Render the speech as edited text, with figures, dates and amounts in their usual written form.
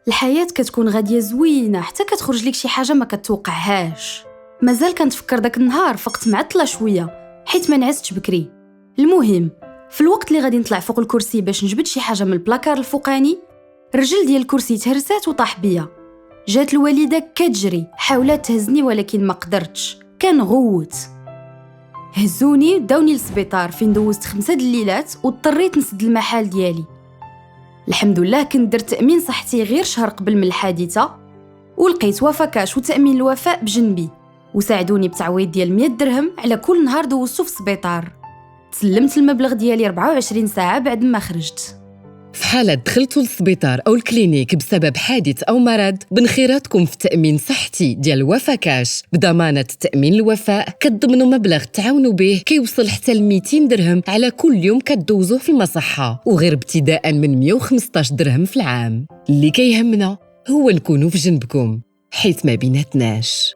الحياة كتكون غادية زوينة حتى كتخرج لك شي حاجة ما كتوقعهاش. مازال كنتفكر داك النهار فقت معطلة شوية حيت ما نعستش بكري. المهم في الوقت اللي غادي نطلع فوق الكرسي باش نجبد شي حاجة من البلاكار الفوقاني، الرجل ديال الكرسي تهرسات وطاح بيا. جات الوالدة كتجري حاولت تهزني ولكن ما قدرتش، كنغوت. هزوني وداوني للسبيطار فين دوزت 5 الليلات واضطريت نسد المحل ديالي. الحمد لله كنت درت تأمين صحتي غير شهر قبل من الحادثة، ولقيت وفا كاش وتأمين الوفاء بجنبي، وساعدوني بتعويض ديال 100 درهم على كل نهار دوزتو في السبيطار. تسلمت المبلغ ديالي 24 ساعة بعد ما خرجت. في حالة دخلتوا للسبيطار أو الكلينيك بسبب حادث أو مرض، من خيراتكم في تأمين صحتي ديال وفا كاش بضمانة تأمين الوفاء كتضمنوا مبلغ تعاونوا به كيوصل حتى ل 200 درهم على كل يوم كتدوزوه في المصحة، وغير ابتداء من 115 درهم في العام. اللي كيهمنا هو نكونوا في جنبكم حيث ما بيناتناش.